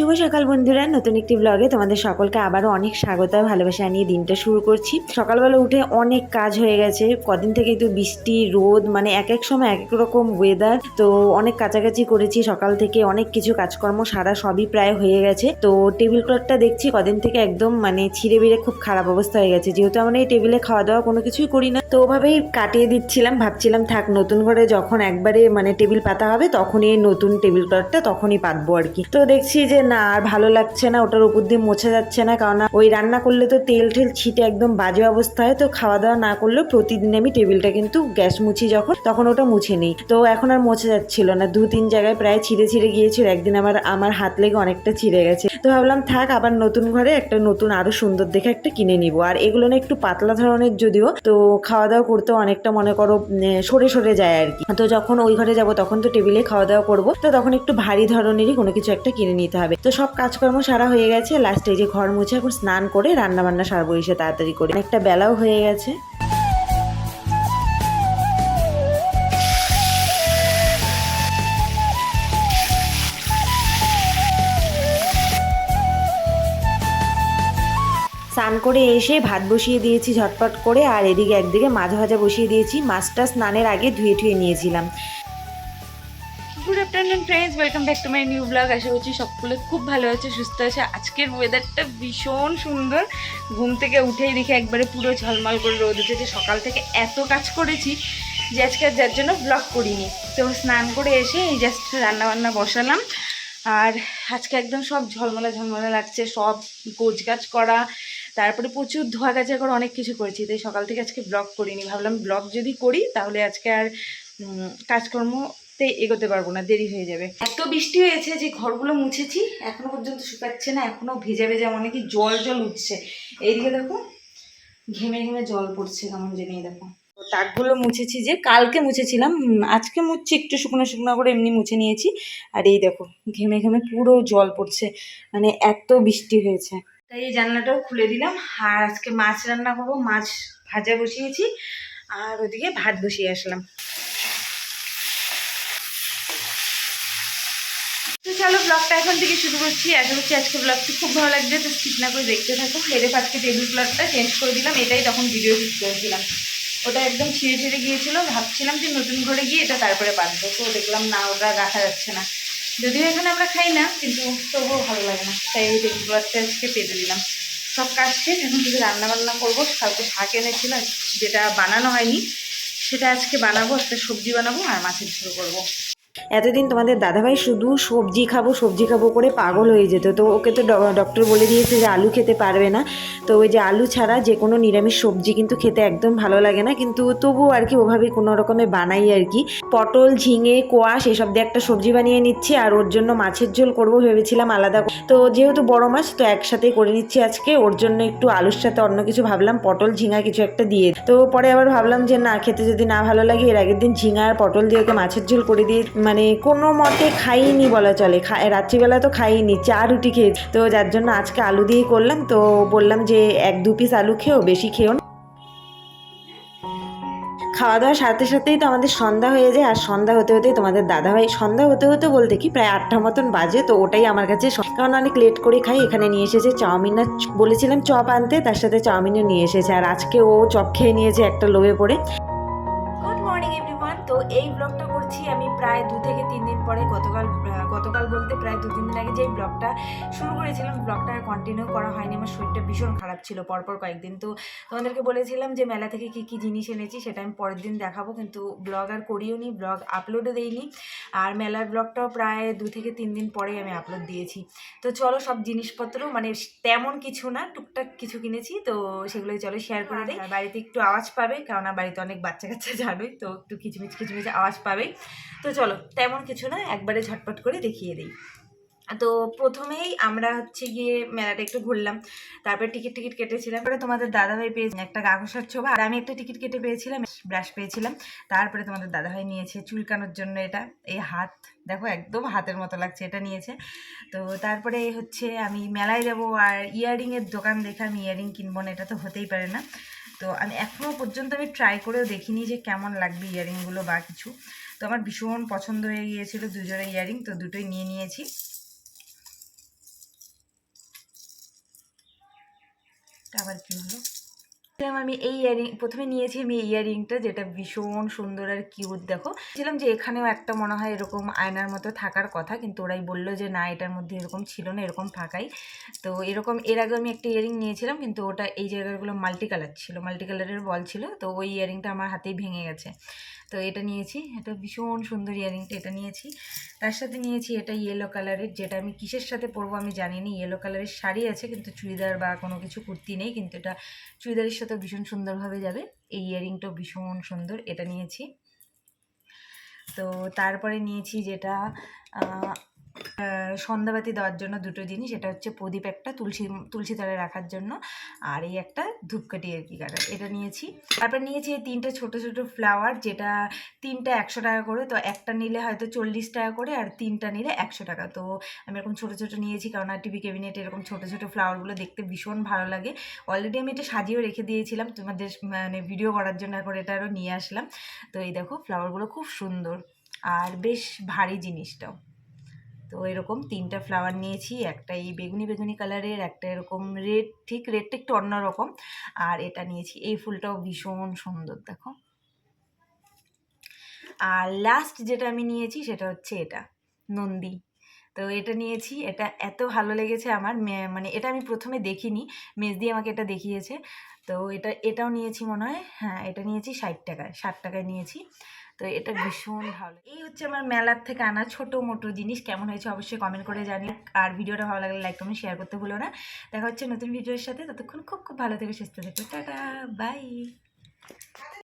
শুভ সকাল বন্ধুরা, নতুন একটি ব্লগে তোমাদের সকলকে আবারও অনেক স্বাগত আর ভালোবাসা নিয়ে দিনটা শুরু করছি। সকালবেলা উঠে অনেক কাজ হয়ে গেছে, কদিন থেকেই তো বৃষ্টি রোদ, মানে এক এক সময় এক এক রকম ওয়েদার। তো অনেক কাছাকাছি করেছি সকাল থেকে, অনেক কিছু কাজকর্ম সারা সবই প্রায় হয়ে গেছে। তো টেবিল ক্লথটা দেখছি কদিন থেকে একদম মানে ছিঁড়ে বেড়ে খুব খারাপ অবস্থা হয়ে গেছে, যেহেতু আমরা এই টেবিলে খাওয়া দাওয়া কোনো কিছুই করি না। তো ওভাবেই কাটিয়ে দিচ্ছিলাম, ভাবছিলাম থাক নতুন করে যখন একবারে মানে টেবিল পাতা হবে তখনই নতুন টেবিল ক্লথটা তখনই পাতবো আর কি। তো দেখছি যে না আর ভালো লাগছে না, ওটার উপর দিয়ে মোছা যাচ্ছে না, কারণ ওই রান্না করলে তো তেল ঠেল ছিটে একদম বাজে অবস্থা হয়। তো খাওয়া দাওয়া না করলেও প্রতিদিন আমি টেবিলটা কিন্তু গ্যাস মুছি যখন, তখন ওটা মুছে নিই। তো এখন আর মোছা যাচ্ছিল না, 2-3 জায়গায় প্রায় ছিঁড়ে ছিঁড়ে গিয়েছিল। একদিন আমার হাত লেগে অনেকটা ছিঁড়ে গেছে। তো ভাবলাম থাক, আবার নতুন ঘরে একটা নতুন আরো সুন্দর দেখে একটা কিনে নিব। আর এগুলো না একটু পাতলা ধরনের, যদিও তো খাওয়া দাওয়া করতেও অনেকটা মনে করো সরে সরে যায় আর কি। তো যখন ওই ঘরে যাব তখন তো টেবিলে খাওয়া দাওয়া করবো, তো তখন একটু ভারী ধরনেরই কোনো কিছু একটা কিনে নিতে হবে। তো সব কাজকর্ম সারা হয়ে গেছে, লাস্টে যে ঘর মুছে এখন স্নান করে রান্না বান্না সারবো এসে তাড়াতাড়ি করে। একটা বেলাও হয়ে গেছে। স্নান করে এসে ভাত বসিয়ে দিয়েছি ঝটপট করে, আর এদিকে একদিকে মাছ ভাজা বসিয়ে দিয়েছি। মাছটা স্নানের আগে ধুয়ে ঠুয়ে নিয়েছিলাম। Good afternoon friends, welcome back to my new blog. আশা করছি সকলে খুব ভালো আছে, সুস্থ আছে। আজকের ওয়েদারটা ভীষণ সুন্দর। ঘুম থেকে উঠেই দেখে একবারে পুরো ঝলমল করে রোদ উঠেছে। সকাল থেকে এত কাজ করেছি যে আজকে যার জন্য ব্লগ করিনি। তো স্নান করে এসে এই জাস্ট রান্নাবান্না বসালাম। আর আজকে একদম সব ঝলমলা ঝলমলা লাগছে, সব গোছগাছ করা, তারপরে প্রচুর ধোয়া কাচা করা, অনেক কিছু করেছি। তাই সকাল থেকে আজকে ব্লগ করিনি। ভাবলাম ব্লগ যদি করি তাহলে আজকে আর কাজকর্ম এগোতে পারবো না, দেরি হয়ে যাবে। এত বৃষ্টি হয়েছে যে ঘরগুলো মুছেছি এখনো পর্যন্ত শুকাচ্ছে না, এখনো ভেজা ভেজা, মানে কি জল জল উঠছে। এইদিকে দেখো ঘেমে ঘেমে জল পড়ছে কেমন জানি। দেখো তাকগুলো মুছেছি, যে কালকে মুছেছিলাম, আজকে মুছছি একটু শুকনো শুকনো করে, এমনি মুছে নিয়েছি। আর এই দেখো ঘেমে ঘেমে পুরো জল পড়ছে, মানে এত বৃষ্টি হয়েছে। তাই এই জানলাটাও খুলে দিলাম। আর আজকে মাছ রান্না করবো, মাছ ভাজা বসিয়েছি, আর ওদিকে ভাত বসিয়ে আসলাম। তো চলো ব্লগটা এখন থেকে শুরু করছি। আশা করছি আজকে ব্লগটি খুব ভালো লাগবে, তো স্কিপ না করে দেখতে থাকো। এদের আজকে টেবিল ক্লথটা চেঞ্জ করে দিলাম, এটাই তখন ভিডিও শুট করেছিলাম। ওটা একদম ছিঁড়ে ছিঁড়ে গিয়েছিল, ভাবছিলাম যে নতুন ঘরে গিয়ে এটা তারপরে পাতবো, তো দেখলাম না, ওটা রাখা যাচ্ছে না। যদিও এখানে আমরা খাই না, কিন্তু তবুও ভালো লাগে না, তাই এই টেবিল ক্লথটা আজকে পেতে দিলাম। সব কাজ শেষ, এখন শুধু রান্না বান্না করবো। কালকে শাক এনেছিল যেটা বানানো হয়নি, সেটা আজকে বানাবো। একটা সবজি বানাবো আর মাছের ঝোল করবো। এতদিন তোমাদের দাদাভাই শুধু সবজি খাবো সবজি খাবো করে পাগল হয়ে যেত। তো ওকে তো ডক্টর বলে দিয়েছে যে আলু খেতে পারবে না। তো ওই যে আলু ছাড়া যে কোনো নিরামিষ সবজি কিন্তু খেতে একদম ভালো লাগে না, কিন্তু তবুও আর কি ওভাবে কোনো রকমে বানাই আর কি। পটল, ঝিঙে, কোয়াশ এসব দিয়ে একটা সবজি বানিয়ে নিচ্ছি, আর ওর জন্য মাছের ঝোল করবো ভেবেছিলাম আলাদা। তো যেহেতু বড় মাছ, তো একসাথেই করে নিচ্ছি আজকে। ওর জন্য একটু আলুর সাথে অন্য কিছু ভাবলাম, পটল ঝিঙা কিছু একটা দিয়ে। তো পরে আবার ভাবলাম যে না, খেতে যদি না ভালো লাগে, এর আগের দিন ঝিঙা আর পটল দিয়ে ওকে মাছের ঝোল করে দিয়ে মানে কোনো মতে খাইনি বলা চলে। রাত্রিবেলা তো খাইনি, চা রুটি খেয়েছি। তো যার জন্য আজকে আলু দিয়েই করলাম। তো বললাম যে 1-2 পিস আলু খেও, বেশি খেও না। খাওয়া দাওয়ার সাথে সাথেই তো আমাদের সন্ধ্যা হয়ে যায়, আর সন্ধ্যা হতে হতেই তোমাদের দাদাভাই, সন্ধ্যা হতে হতে বলতে কি প্রায় 8টা মতন বাজে। তো ওটাই আমার কাছে, কারণ অনেক লেট করে খাই। এখানে নিয়ে এসেছে চাউমিন, আর বলেছিলাম চপ আনতে, তার সাথে চাউমিনও নিয়ে এসেছে। আর আজকে ও চপ খেয়ে নিয়েছে একটা লোভে পড়ে। Good morning everyone. তো এই ব্লগটা করছি আমি প্রায় 2 থেকে 3 দিন পরে। গতকাল বলতে প্রায় 2-3 দিন আগে যেই ব্লগটা শুরু করেছিলাম, ব্লগটা আর কন্টিনিউ করা হয়নি। আমার শরীরটা ভীষণ খারাপ ছিল পরপর কয়েকদিন। তো তোমাদেরকে বলেছিলাম যে মেলা থেকে কী কী জিনিস এনেছি সেটা আমি পরের দিন দেখাবো, কিন্তু ব্লগ আর করিও নি, ব্লগ আপলোডও দিইনি। আর মেলার ব্লগটাও প্রায় 2 থেকে 3 দিন পরেই আমি আপলোড দিয়েছি। তো চলো সব জিনিসপত্র, মানে তেমন কিছু না, টুকটাক কিছু কিনেছি, তো সেগুলোই চলো শেয়ার করে দিই। বাড়িতে একটু আওয়াজ পাবে, কারণ বাড়িতে অনেক বাচ্চা কাচ্চা জানোই, তো একটু কিচমিচ কিচমিচ আওয়াজ পাবে। তো চলো তেমন কিছু না, একবারে ঝটপট করে দেখিয়ে দিই। তো প্রথমেই আমরা হচ্ছে গিয়ে মেলাটা একটু ঘুরলাম, তারপরে টিকিট কেটেছিলাম। তারপরে তোমাদের দাদাভাই পেয়েছে একটা গাঘষার ছোবা, আর আমি একটা টিকিট কেটে পেয়েছিলাম, ব্রাশ পেয়েছিলাম। তারপরে তোমাদের দাদাভাই নিয়েছে চুলকানোর জন্য এটা, এই হাত দেখো একদম হাতের মতো লাগছে, এটা নিয়েছে। তো তারপরে হচ্ছে আমি মেলায় যাব, আর ইয়াররিংয়ের দোকান দেখে আমি ইয়াররিং কিনবো না, এটা তো হতেই পারে না। তো আমি এখনও পর্যন্ত আমি ট্রাই করেও দেখিনি যে কেমন লাগবে ইয়াররিংগুলো বা কিছু। তো আমার ভীষণ পছন্দ হয়ে গিয়েছিলো 2 জোড়া ইয়াররিং, তো দুটোই নিয়ে নিয়েছি। আবার কি হলো, আমি এই ইয়ারিং প্রথমে নিয়েছি, আমি এই ইয়ারিংটা যেটা ভীষণ সুন্দর আর কিউট। দেখো ছিলাম যে এখানেও একটা মনে হয় এরকম আয়নার মতো থাকার কথা, কিন্তু ওরাই বললো যে না, এটার মধ্যে এরকম ছিল না, এরকম ফাঁকাই। তো এরকম এর আগে আমি একটা ইয়ারিং নিয়েছিলাম, কিন্তু ওটা এই জায়গাগুলো মাল্টি কালার ছিল, মাল্টি কালারের বল ছিল, তো ওই ইয়ারিংটা আমার হাতেই ভেঙে গেছে। তো এটা নিয়েছি, এটা ভীষণ সুন্দর ইয়ারিংটা, এটা নিয়েছি। তার সাথে নিয়েছি এটা ইয়েলো কালারের, যেটা আমি কিসের সাথে পরবো আমি জানি না। ইয়েলো কালারের শাড়ি আছে কিন্তু চুড়িদার বা কোনো কিছু কুর্তি নেই, কিন্তু এটা চুড়িদারের সাথে ভীষণ সুন্দরভাবে যাবে। এই ইয়ারিংটাও ভীষণ সুন্দর, এটা নিয়েছি। তো তারপরে নিয়েছি যেটা সন্ধ্যাবাতি দেওয়ার জন্য দুটো জিনিস, এটা হচ্ছে প্রদীপ একটা, তুলসী তলায় রাখার জন্য, আর এই একটা ধূপকাঠি আর কি কাটার, এটা নিয়েছি। তারপর নিয়েছি এই 3টে ছোটো ছোটো ফ্লাওয়ার, যেটা 3টা 100 টাকা করে, তো একটা নিলে হয়তো 40 টাকা করে, আর 3টা নিলে 100 টাকা। তো আমি এরকম ছোটো ছোটো নিয়েছি, কারণ আর টিভি ক্যাবিনেটে এরকম ছোটো ছোটো ফ্লাওয়ারগুলো দেখতে ভীষণ ভালো লাগে। অলরেডি আমি এটা সাজিয়েও রেখে দিয়েছিলাম তোমাদের মানে ভিডিও করার জন্য, এখন এটা আরও নিয়ে আসলাম। তো এই দেখো ফ্লাওয়ারগুলো খুব সুন্দর আর বেশ ভারী জিনিসটাও। তো এরকম 3টা ফ্লাওয়ার নিয়েছি, একটা এই বেগুনি বেগুনি কালারের, একটা এরকম রেড, ঠিক রেডটা একটু অন্যরকম, আর এটা নিয়েছি। এই ফুলটাও ভীষণ সুন্দর দেখো। আর লাস্ট যেটা আমি নিয়েছি সেটা হচ্ছে এটা নন্দী। তো এটা নিয়েছি, এটা এত ভালো লেগেছে আমার, মানে এটা আমি প্রথমে দেখিনি, মেজদি আমাকে এটা দেখিয়েছে। তো এটাও নিয়েছি মনে হয়, হ্যাঁ এটা নিয়েছি 60 টাকায়, 60 টাকায় নিয়েছি। তো এটা ভীষণ ভালো। এই হচ্ছে আমার মেলার থেকে আনা ছোটো মোটো জিনিস। কেমন হয়েছে অবশ্যই কমেন্ট করে জানিও, আর ভিডিওটা ভালো লাগলে লাইক কমেন্ট শেয়ার করতে ভুলো না। দেখা হচ্ছে নতুন ভিডিওর সাথে, ততক্ষণ খুব খুব ভালো থেকে সুস্থ থেকো, টাটা বাই।